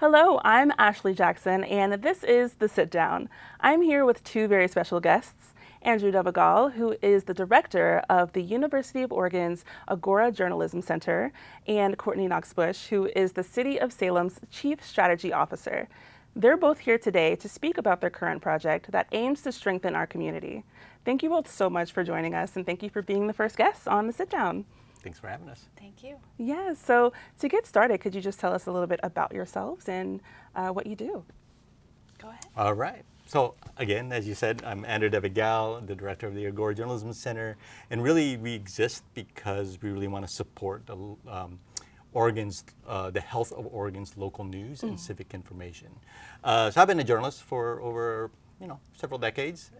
Hello, I'm Ashley Jackson, and this is The Sit Down. I'm here with two very special guests, Andrew Devagal, who is the director of the University of Oregon's Agora Journalism Center, and Courtney Knox-Bush, who is the City of Salem's Chief Strategy Officer. They're both here today to speak about their current project that aims to strengthen our community. Thank you both so much for joining us, and thank you for being the first guests on The Sit Down. Thanks for having us. Thank you. Yeah, so to get started, could you just tell us a little bit about yourselves and what you do? Go ahead. All right. So again, as you said, I'm Andrew Devagal, the director of the Agora Journalism Center, and really we exist because we really want to support the health of Oregon's local news and civic information. So I've been a journalist for over several decades,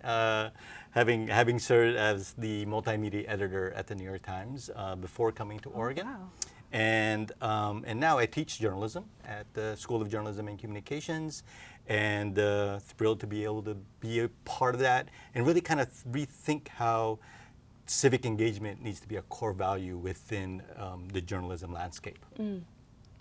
having served as the multimedia editor at the New York Times before coming to Oregon. Wow. And now I teach journalism at the School of Journalism and Communications, and thrilled to be able to be a part of that and really kind of rethink how civic engagement needs to be a core value within the journalism landscape.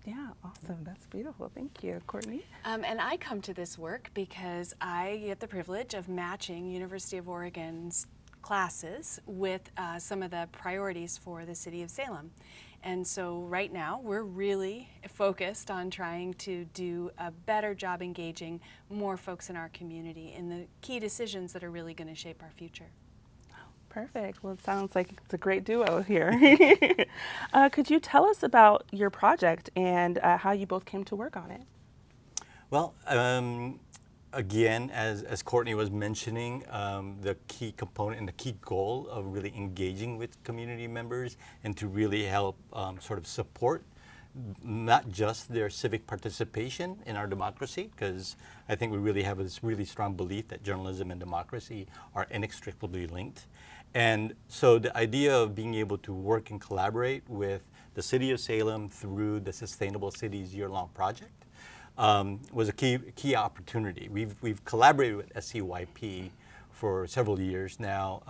Yeah, awesome. That's beautiful. Thank you, Courtney. And I come to this work because I get the privilege of matching University of Oregon's classes with some of the priorities for the city of Salem. And so right now we're really focused on trying to do a better job engaging more folks in our community in the key decisions that are really going to shape our future. Perfect. Well, it sounds like it's a great duo here. Could you tell us about your project and how you both came to work on it? Well, again, as Courtney was mentioning, the key component and the key goal of really engaging with community members and to really help sort of support not just their civic participation in our democracy, because I think we really have this really strong belief that journalism and democracy are inextricably linked. And so the idea of being able to work and collaborate with the City of Salem through the Sustainable Cities Year-Long Project was a key opportunity. We've collaborated with SCYP for several years now,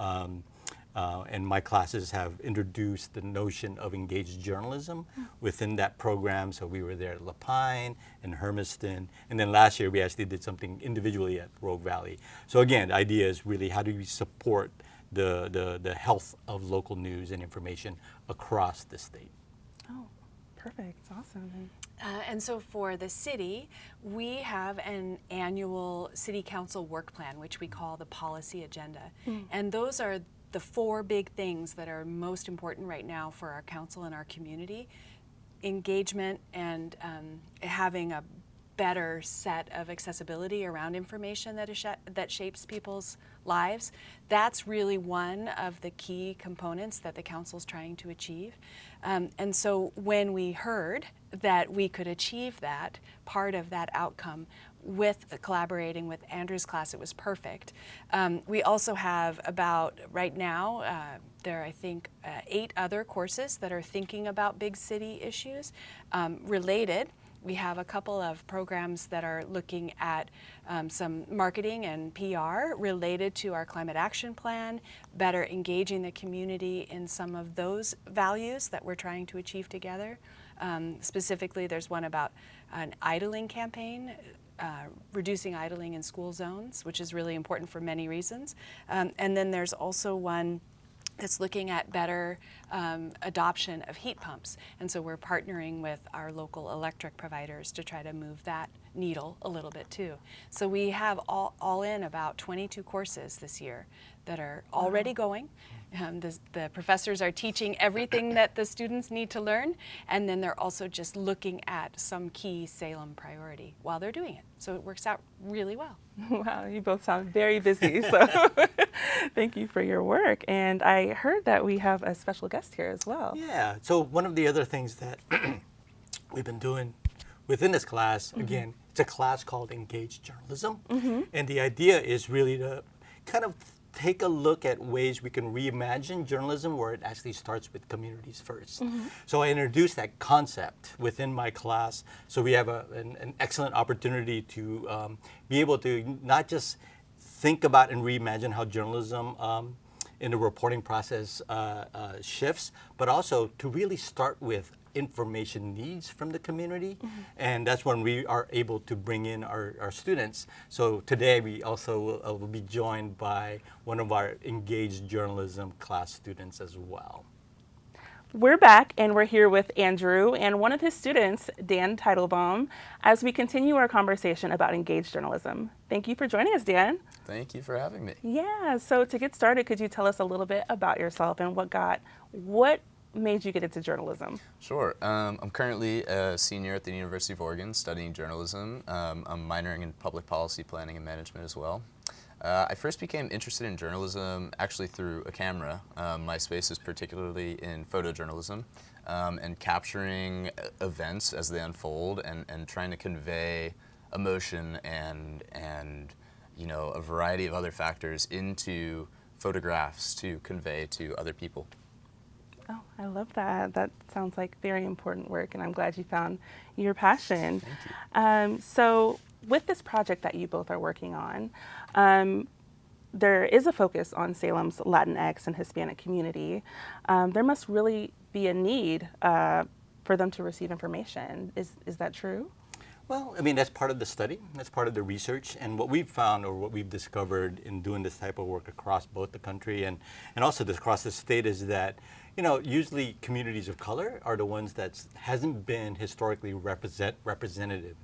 and my classes have introduced the notion of engaged journalism within that program. So we were there at Lapine and Hermiston, and then last year we actually did something individually at Rogue Valley. So again, the idea is really how do we support the health of local news and information across the state. Oh, perfect. Awesome. And so for the city, we have an annual city council work plan, which we call the policy agenda. And those are the four big things that are most important right now for our council and our community. Engagement and having a better set of accessibility around information that shapes people's lives. That's really one of the key components that the council's trying to achieve. And so when we heard that we could achieve that, part of that outcome with collaborating with Andrew's class, it was perfect. We also have about, right now, there are I think 8 other courses that are thinking about big city issues related. We have a couple of programs that are looking at some marketing and PR related to our climate action plan, better engaging the community in some of those values that we're trying to achieve together. Specifically, there's one about an idling campaign, reducing idling in school zones, which is really important for many reasons. And then there's also one that's looking at better adoption of heat pumps. And so we're partnering with our local electric providers to try to move that needle a little bit too. So we have all in about 22 courses this year that are already going. The professors are teaching everything that the students need to learn, and then they're also just looking at some key Salem priority while they're doing it. So it works out really well. Wow, you both sound very busy, so thank you for your work. And I heard that we have a special guest here as well. Yeah, so one of the other things that we've been doing within this class, again, it's a class called Engaged Journalism, and the idea is really to kind of take a look at ways we can reimagine journalism where it actually starts with communities first. So I introduced that concept within my class, so we have an excellent opportunity to be able to not just think about and reimagine how journalism in the reporting process shifts, but also to really start with information needs from the community. And that's when we are able to bring in our students. So today we also will be joined by one of our engaged journalism class students as well. We're back, and we're here with Andrew and one of his students, Dan Teitelbaum, as we continue our conversation about engaged journalism. Thank you for joining us, Dan. Thank you for having me. Yeah, so to get started, could you tell us a little bit about yourself and what made you get into journalism? Sure. I'm currently a senior at the University of Oregon studying journalism. I'm minoring in public policy planning and management as well. I first became interested in journalism actually through a camera. My space is particularly in photojournalism and capturing events as they unfold and trying to convey emotion and you know, a variety of other factors into photographs to convey to other people. Oh, I love that. That sounds like very important work, and I'm glad you found your passion. Thank you. So with this project that you both are working on, there is a focus on Salem's Latinx and Hispanic community. There must really be a need for them to receive information. Is that true? Well, I mean, that's part of the study, that's part of the research, and what we've found or what we've discovered in doing this type of work across both the country and also across the state is that, you know, usually communities of color are the ones that hasn't been historically representative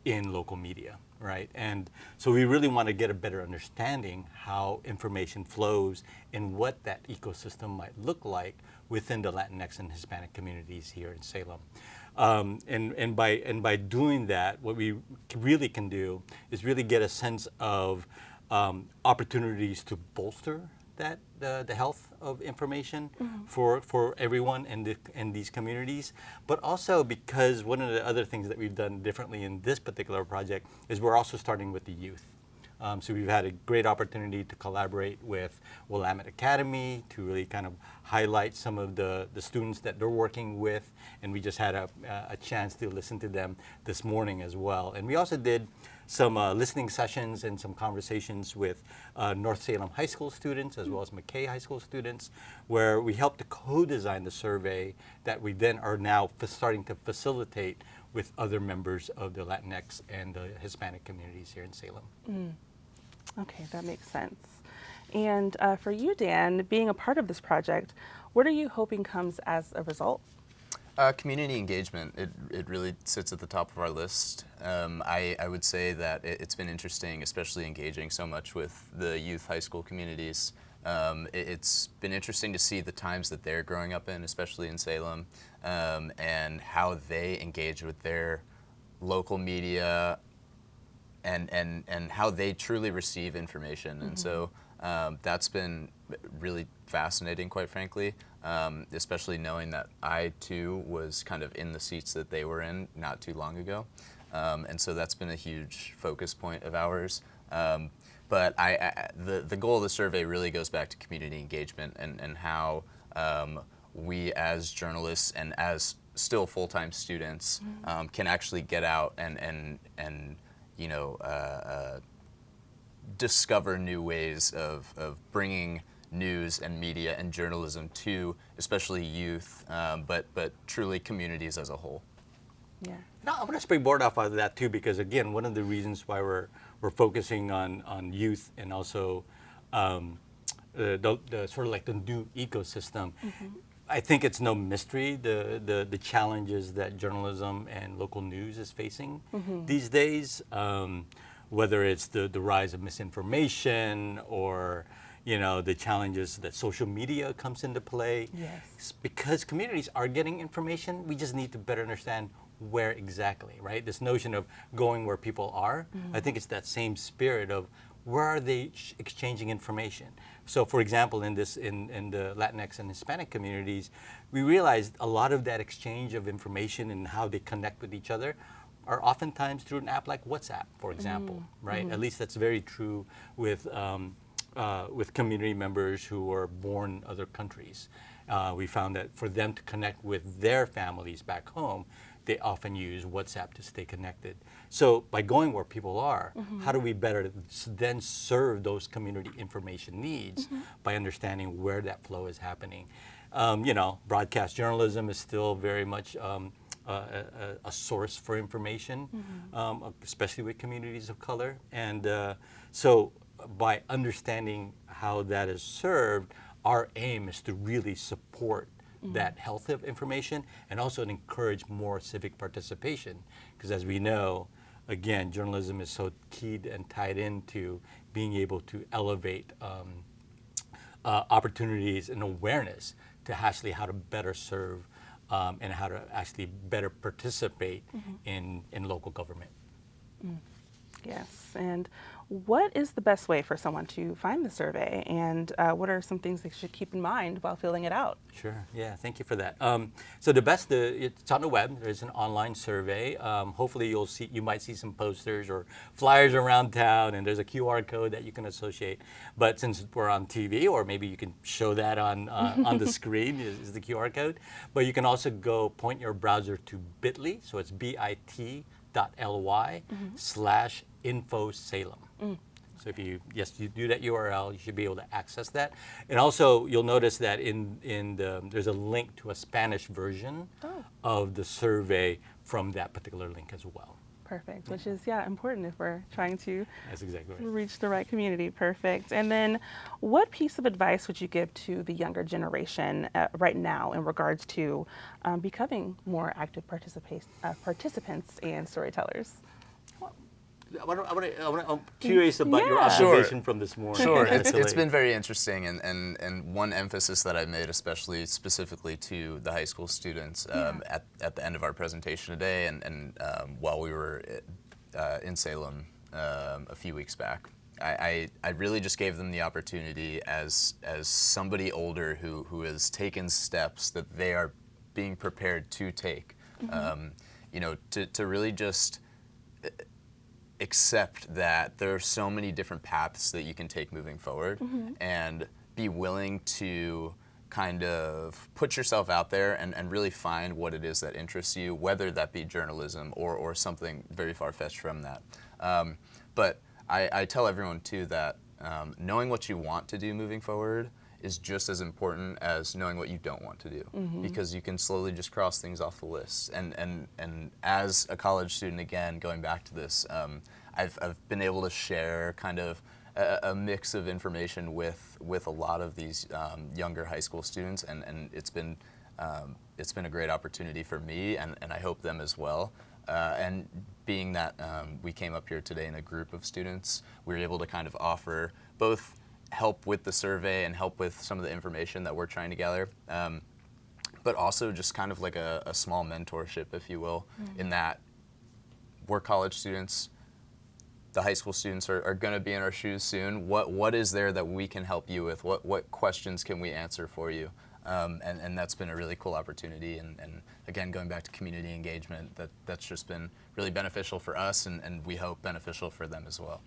in local media, right? And so we really want to get a better understanding how information flows and what that ecosystem might look like within the Latinx and Hispanic communities here in Salem. And by doing that, what we really can do is really get a sense of opportunities to bolster that the health of information for everyone in these communities. But also because one of the other things that we've done differently in this particular project is we're also starting with the youth. So we've had a great opportunity to collaborate with Willamette Academy to really kind of highlight some of the students that they're working with, and we just had a chance to listen to them this morning as well. And we also did some listening sessions and some conversations with North Salem High School students as well as McKay High School students, where we helped to co-design the survey that we then are now starting to facilitate with other members of the Latinx and the Hispanic communities here in Salem. Okay, that makes sense. And for you, Dan, being a part of this project, what are you hoping comes as a result? Community engagement, it really sits at the top of our list. I would say that it's been interesting, especially engaging so much with the youth high school communities. It's been interesting to see the times that they're growing up in, especially in Salem, and how they engage with their local media and how they truly receive information. And so that's been really fascinating, quite frankly, especially knowing that I too was kind of in the seats that they were in not too long ago. And so that's been a huge focus point of ours. But the goal of the survey really goes back to community engagement and how we as journalists and as still full-time students can actually get out and you know, discover new ways of bringing news and media and journalism to especially youth, but truly communities as a whole. Yeah. Now, I want to springboard off of that too, because again, one of the reasons why we're focusing on youth and also the sort of like the new ecosystem. I think it's no mystery the challenges that journalism and local news is facing these days, whether it's the rise of misinformation or, you know, the challenges that social media comes into play. Yes. Because communities are getting information, we just need to better understand where exactly, right? This notion of going where people are, I think it's that same spirit of where are they exchanging information. So for example, in the Latinx and Hispanic communities, we realized a lot of that exchange of information and how they connect with each other are oftentimes through an app like WhatsApp, for example, right? At least that's very true with community members who are born in other countries. We found that for them to connect with their families back home, they often use WhatsApp to stay connected. So by going where people are, how do we better then serve those community information needs by understanding where that flow is happening? broadcast journalism is still very much a source for information, especially with communities of color. And so by understanding how that is served, our aim is to really support that health of information and also encourage more civic participation. Because as we know, again, journalism is so keyed and tied into being able to elevate opportunities and awareness to actually how to better serve and how to actually better participate in local government. Yes, and what is the best way for someone to find the survey, and what are some things they should keep in mind while filling it out? Sure. Yeah. Thank you for that. So it's on the web. There's an online survey. Hopefully, you might see some posters or flyers around town, and there's a QR code that you can associate. But since we're on TV, or maybe you can show that on the screen is the QR code. But you can also point your browser to bit.ly. So it's bit.ly/info Salem. So if you do that URL, you should be able to access that. And also, you'll notice that there's a link to a Spanish version of the survey from that particular link as well. Perfect, which is important if we're trying to That's exactly right. reach the right community. Perfect. And then what piece of advice would you give to the younger generation right now in regards to becoming more active participants and storytellers? I'm curious about your Yeah. observation from this morning. Sure, it's actually. been very interesting, and one emphasis that I made, especially specifically to the high school students at the end of our presentation today, and while we were in Salem a few weeks back, I really just gave them the opportunity as somebody older who has taken steps that they are being prepared to take, to really just accept that there are so many different paths that you can take moving forward, and be willing to kind of put yourself out there and really find what it is that interests you, whether that be journalism or something very far-fetched from that. But I tell everyone too that knowing what you want to do moving forward is just as important as knowing what you don't want to do, because you can slowly just cross things off the list. And as a college student, again, going back to this, I've been able to share kind of a mix of information with a lot of these younger high school students, and it's been a great opportunity for me, and I hope them as well. And being that we came up here today in a group of students, we were able to kind of offer both help with the survey and help with some of the information that we're trying to gather, but also just kind of like a small mentorship, if you will, in that we're college students, the high school students are going to be in our shoes soon. What is there that we can help you with? What questions can we answer for you? And that's been a really cool opportunity, and again, going back to community engagement, that's just been really beneficial for us, and we hope beneficial for them as well.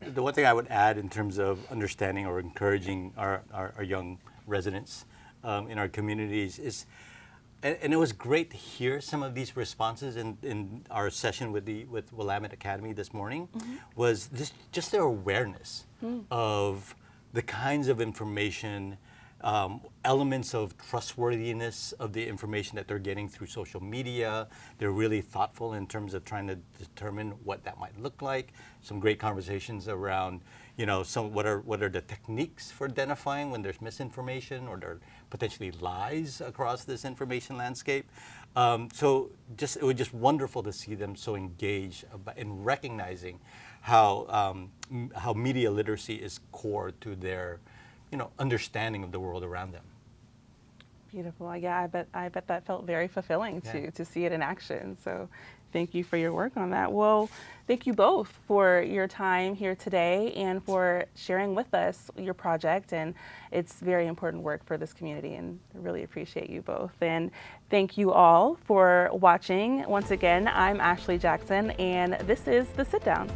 The one thing I would add in terms of understanding or encouraging our young residents in our communities is, and it was great to hear some of these responses in our session with Willamette Academy this morning, was just their awareness of the kinds of information, elements of trustworthiness of the information that they're getting through social media. They're really thoughtful in terms of trying to determine what that might look like. Some great conversations around, what are the techniques for identifying when there's misinformation or there are potentially lies across this information landscape. So it was just wonderful to see them so engaged in recognizing how media literacy is core to their understanding of the world around them. Beautiful. Yeah, I bet that felt very fulfilling to see it in action. So thank you for your work on that. Well, thank you both for your time here today and for sharing with us your project. And it's very important work for this community, and I really appreciate you both. And thank you all for watching. Once again, I'm Ashley Jackson, and this is The Sit Down.